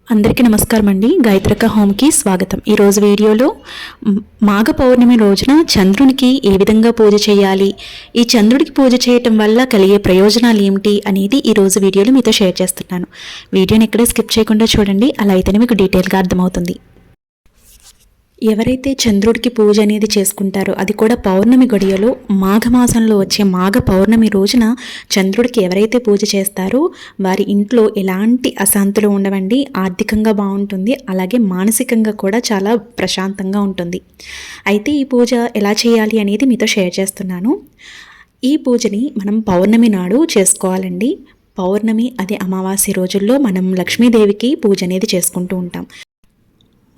అందరికీ నమస్కారం అండి. గాయత్రిక హోమ్కి స్వాగతం. ఈరోజు వీడియోలో మాఘ పౌర్ణమి రోజున చంద్రునికి ఏ విధంగా పూజ చేయాలి, ఈ చంద్రుడికి పూజ చేయటం వల్ల కలిగే ప్రయోజనాలు ఏమిటి అనేది ఈరోజు వీడియోలో మీతో షేర్ చేస్తున్నాను. వీడియోని ఎక్కడ స్కిప్ చేయకుండా చూడండి, అలా అయితేనే మీకు డీటెయిల్గా అర్థమవుతుంది. ఎవరైతే చంద్రుడికి పూజ అనేది చేసుకుంటారో, అది కూడా పౌర్ణమి గడియలో మాఘమాసంలో వచ్చే మాఘ పౌర్ణమి రోజున చంద్రుడికి ఎవరైతే పూజ చేస్తారో వారి ఇంట్లో ఎలాంటి అశాంతులు ఉండవండి. ఆర్థికంగా బాగుంటుంది, అలాగే మానసికంగా కూడా చాలా ప్రశాంతంగా ఉంటుంది. అయితే ఈ పూజ ఎలా చేయాలి అనేది మీతో షేర్ చేస్తున్నాను. ఈ పూజని మనం పౌర్ణమి నాడు చేసుకోవాలండి. పౌర్ణమి అదే అమావాస్య రోజుల్లో మనం లక్ష్మీదేవికి పూజ అనేది చేసుకుంటూ ఉంటాం.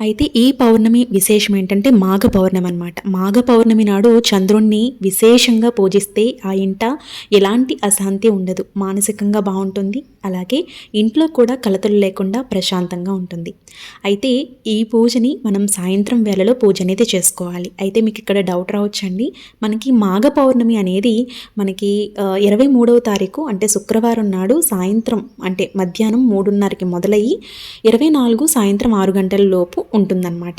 అయితే ఈ పౌర్ణమి విశేషం ఏంటంటే మాఘ పౌర్ణమి అనమాట. మాఘ పౌర్ణమి నాడు చంద్రుణ్ణి విశేషంగా పూజిస్తే ఆ ఇంట ఎలాంటి అశాంతి ఉండదు, మానసికంగా బాగుంటుంది, అలాగే ఇంట్లో కూడా కలతలు లేకుండా ప్రశాంతంగా ఉంటుంది. అయితే ఈ పూజని మనం సాయంత్రం వేళలో పూజ అనేది చేసుకోవాలి. అయితే మీకు ఇక్కడ డౌట్ రావచ్చండి, మనకి మాఘ పౌర్ణమి అనేది మనకి 23వ తారీఖు అంటే శుక్రవారం నాడు సాయంత్రం అంటే మధ్యాహ్నం 3:30కి మొదలయ్యి 24 సాయంత్రం 6 గంటల లోపు ఉంటుందన్నమాట.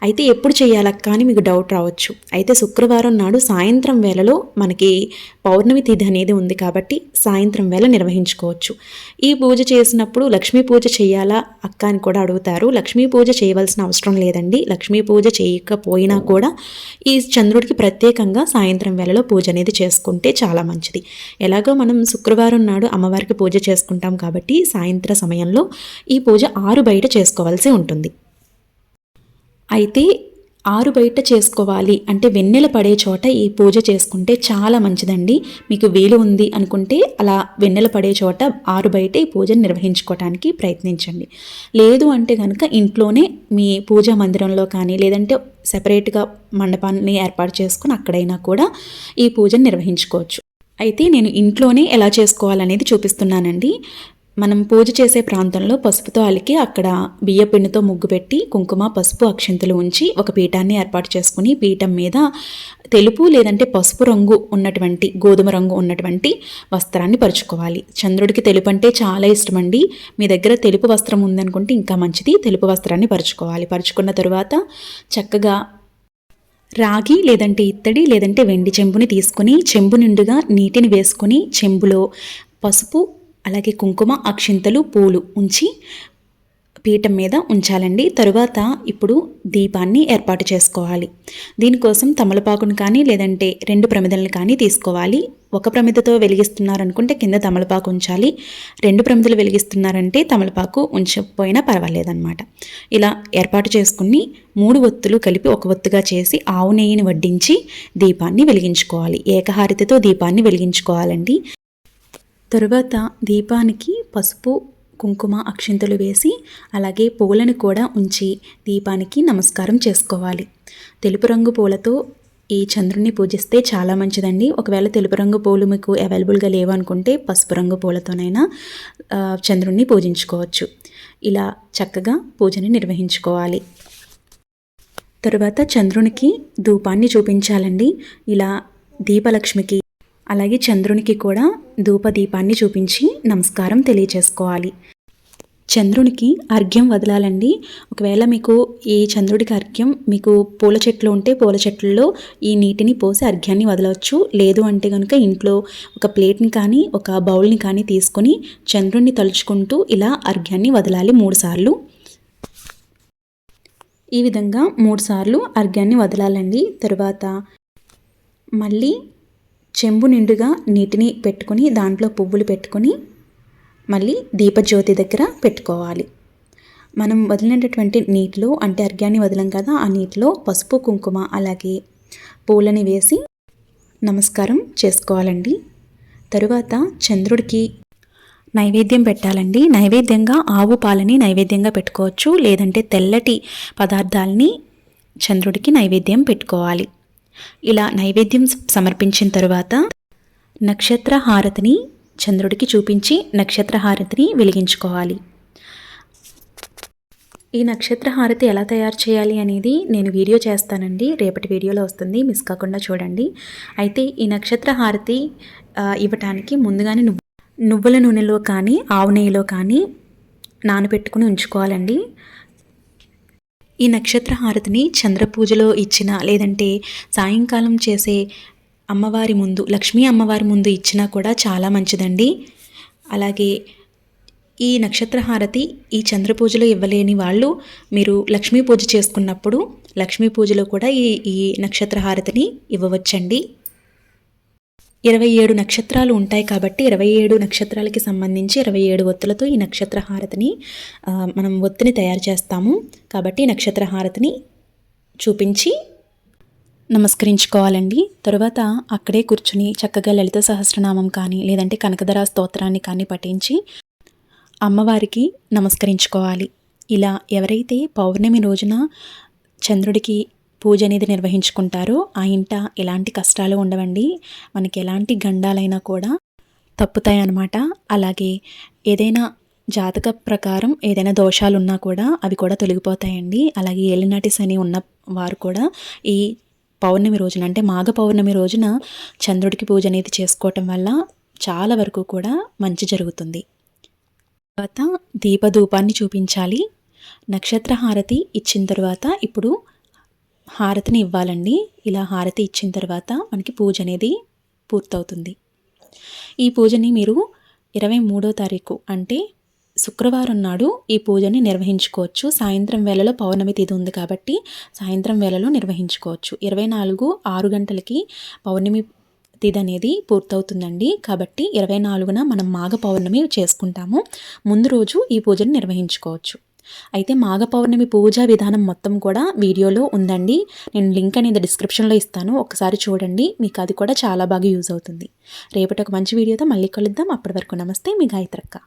అయితే ఎప్పుడు చేయాలక్క అని మీకు డౌట్ రావచ్చు. అయితే శుక్రవారం నాడు సాయంత్రం వేళలో మనకి పౌర్ణమి తిథి అనేది ఉంది కాబట్టి సాయంత్రం వేళ నిర్వహించుకోవచ్చు. ఈ పూజ చేసినప్పుడు లక్ష్మీ పూజ చేయాలా అక్క అని కూడా అడుగుతారు. లక్ష్మీ పూజ చేయవలసిన అవసరం లేదండి. లక్ష్మీ పూజ చేయకపోయినా కూడా ఈ చంద్రుడికి ప్రత్యేకంగా సాయంత్రం వేళలో పూజ అనేది చేసుకుంటే చాలా మంచిది. ఎలాగో మనం శుక్రవారం నాడు అమ్మవారికి పూజ చేసుకుంటాం కాబట్టి సాయంత్ర సమయంలో ఈ పూజ 6 బయట చేసుకోవాల్సి ఉంటుంది. అయితే 6 బయట చేసుకోవాలి అంటే వెన్నెల పడే చోట ఈ పూజ చేసుకుంటే చాలా మంచిదండి. మీకు వీలు ఉంది అనుకుంటే అలా వెన్నెల పడే చోట 6 బయట ఈ పూజను నిర్వహించుకోవడానికి ప్రయత్నించండి. లేదు అంటే కనుక ఇంట్లోనే మీ పూజా మందిరంలో కానీ లేదంటే సెపరేట్గా మండపాన్ని ఏర్పాటు చేసుకుని అక్కడైనా కూడా ఈ పూజను నిర్వహించుకోవచ్చు. అయితే నేను ఇంట్లోనే ఎలా చేసుకోవాలనేది చూపిస్తున్నానండి. మనం పూజ చేసే ప్రాంతంలో పసుపుతో అలికి అక్కడ బియ్యపిండితో ముగ్గు పెట్టి కుంకుమ, పసుపు, అక్షింతలు ఉంచి ఒక పీఠాన్ని ఏర్పాటు చేసుకుని పీఠం మీద తెలుపు లేదంటే పసుపు రంగు ఉన్నటువంటి గోధుమ రంగు ఉన్నటువంటి వస్త్రాన్ని పరుచుకోవాలి. చంద్రుడికి తెలుపు అంటే చాలా ఇష్టమండి. మీ దగ్గర తెలుపు వస్త్రం ఉందనుకుంటే ఇంకా మంచిది. తెలుపు వస్త్రాన్ని పరుచుకోవాలి. పరుచుకున్న తరువాత చక్కగా రాగి లేదంటే ఇత్తడి లేదంటే వెండి చెంబుని తీసుకుని చెంబు నిండుగా నీటిని వేసుకొని చెంబులో పసుపు అలాగే కుంకుమ, అక్షింతలు, పూలు ఉంచి పీఠం మీద ఉంచాలండి. తరువాత ఇప్పుడు దీపాన్ని ఏర్పాటు చేసుకోవాలి. దీనికోసం తమలపాకును కానీ లేదంటే 2 ప్రమిదలను కానీ తీసుకోవాలి. ఒక ప్రమిదతో వెలిగిస్తున్నారనుకుంటే కింద తమలపాకు ఉంచాలి. 2 ప్రమిదలు వెలిగిస్తున్నారంటే తమలపాకు ఉంచకపోయినా పర్వాలేదన్నమాట. ఇలా ఏర్పాటు చేసుకుని 3 ఒత్తులు కలిపి ఒక ఒత్తుగా చేసి ఆవు నెయ్యిని వడ్డించి దీపాన్ని వెలిగించుకోవాలి. ఏకహారతితో దీపాన్ని వెలిగించుకోవాలండి. తరువాత దీపానికి పసుపు, కుంకుమ, అక్షింతలు వేసి అలాగే పూలను కూడా ఉంచి దీపానికి నమస్కారం చేసుకోవాలి. తెలుపు రంగు పూలతో ఈ చంద్రుడిని పూజిస్తే చాలా మంచిదండి. ఒకవేళ తెలుపు రంగు పూలు మీకు అవైలబుల్గా లేవు అనుకుంటే పసుపు రంగు పూలతోనైనా చంద్రుడిని పూజించుకోవచ్చు. ఇలా చక్కగా పూజని నిర్వహించుకోవాలి. తరువాత చంద్రునికి ధూపాన్ని చూపించాలండి. ఇలా దీపలక్ష్మికి అలాగే చంద్రునికి కూడా ధూపదీపాన్ని చూపించి నమస్కారం తెలియచేసుకోవాలి. చంద్రునికి అర్ఘ్యం వదలాలండి. ఒకవేళ మీకు ఈ చంద్రుడికి అర్ఘ్యం మీకు పూల చెట్లు ఉంటే పూల చెట్లలో ఈ నీటిని పోసి అర్ఘ్యాన్ని వదలవచ్చు. లేదు అంటే కనుక ఇంట్లో ఒక ప్లేట్ని కానీ ఒక బౌల్ని కానీ తీసుకొని చంద్రుడిని తలుచుకుంటూ ఇలా అర్ఘ్యాన్ని వదలాలి 3 సార్లు. ఈ విధంగా 3 సార్లు అర్ఘ్యాన్ని వదలాలండి. తరువాత మళ్ళీ చెంబు నిండుగా నీటిని పెట్టుకొని దాంట్లో పువ్వులు పెట్టుకొని మళ్ళీ దీపజ్యోతి దగ్గర పెట్టుకోవాలి. మనం వదిలినటువంటి నీటిలో అంటే అర్ఘ్యాన్ని వదలం కదా, ఆ నీటిలో పసుపు, కుంకుమ అలాగే పూలని వేసి నమస్కారం చేసుకోవాలండి. తరువాత చంద్రుడికి నైవేద్యం పెట్టాలండి. నైవేద్యంగా ఆవు పాలని నైవేద్యంగా పెట్టుకోవచ్చు, లేదంటే తెల్లటి పదార్థాలని చంద్రుడికి నైవేద్యం పెట్టుకోవాలి. ఇలా నైవేద్యం సమర్పించిన తరువాత నక్షత్ర హారతిని చంద్రుడికి చూపించి నక్షత్ర హారతిని వెలిగించుకోవాలి. ఈ నక్షత్ర హారతి ఎలా తయారు చేయాలి అనేది నేను వీడియో చేస్తానండి, రేపటి వీడియోలో వస్తుంది, మిస్ కాకుండా చూడండి. అయితే ఈ నక్షత్ర హారతి ఇవ్వటానికి ముందుగానే నువ్వుల నూనెలో కానీ ఆవు నెయ్యిలో కానీ నానబెట్టుకుని ఉంచుకోవాలండి. ఈ నక్షత్ర హారతిని చంద్ర పూజలో ఇచ్చిన, లేదంటే సాయంకాలం చేసే అమ్మవారి ముందు, లక్ష్మీ అమ్మవారి ముందు ఇచ్చినా కూడా చాలా మంచిదండి. అలాగే ఈ నక్షత్ర హారతి ఈ చంద్ర పూజలో ఇవ్వలేని వాళ్ళు మీరు లక్ష్మీ పూజ చేసుకున్నప్పుడు లక్ష్మీ పూజలో కూడా ఈ నక్షత్ర హారతిని ఇవ్వవచ్చండి. 27 నక్షత్రాలు ఉంటాయి కాబట్టి 27 నక్షత్రాలకి సంబంధించి 27 ఒత్తులతో ఈ నక్షత్ర హారతిని మనం ఒత్తిని తయారు చేస్తాము. కాబట్టి నక్షత్ర హారతిని చూపించి నమస్కరించుకోవాలండి. తరువాత అక్కడే కూర్చుని చక్కగా లలిత సహస్రనామం కానీ, లేదంటే కనకధరా స్తోత్రాన్ని కానీ పఠించి అమ్మవారికి నమస్కరించుకోవాలి. ఇలా ఎవరైతే పౌర్ణమి రోజున చంద్రుడికి పూజ అనేది నిర్వహించుకుంటారో ఆ ఇంట ఎలాంటి కష్టాలు ఉండవండి. మనకి ఎలాంటి గండాలైనా కూడా తప్పుతాయి అన్నమాట. అలాగే ఏదైనా జాతక ప్రకారం ఏదైనా దోషాలు ఉన్నా కూడా అవి కూడా తొలగిపోతాయండి. అలాగే ఏలినాటి శని ఉన్న వారు కూడా ఈ పౌర్ణమి రోజున, అంటే మాఘ పౌర్ణమి రోజున చంద్రుడికి పూజ అనేది చేసుకోవటం వల్ల చాలా వరకు కూడా మంచి జరుగుతుంది. తర్వాత దీపధూపాన్ని చూపించాలి. నక్షత్ర హారతి ఇచ్చిన తర్వాత ఇప్పుడు హారతిని ఇవ్వాలండి. ఇలా హారతి ఇచ్చిన తర్వాత మనకి పూజ అనేది పూర్తవుతుంది. ఈ పూజని మీరు 23వ తారీఖు అంటే శుక్రవారం నాడు ఈ పూజని నిర్వహించుకోవచ్చు. సాయంత్రం వేళలో పౌర్ణమి తిథి ఉంది కాబట్టి సాయంత్రం వేళలో నిర్వహించుకోవచ్చు. 24 గంటలకి పౌర్ణమి తిథి అనేది పూర్తవుతుందండి. కాబట్టి 24న మనం మాఘ పౌర్ణమి చేసుకుంటాము. ముందు రోజు ఈ పూజను నిర్వహించుకోవచ్చు. అయితే మాఘ పౌర్ణమి పూజా విధానం మొత్తం కూడా వీడియోలో ఉందండి. నేను లింక్ అనేది డిస్క్రిప్షన్లో ఇస్తాను, ఒకసారి చూడండి. మీకు అది కూడా చాలా బాగా యూజ్ అవుతుంది. రేపటి ఒక మంచి వీడియోతో మళ్ళీ కలుద్దాం. అప్పటి వరకు నమస్తే, మీ గాయత్రక్క.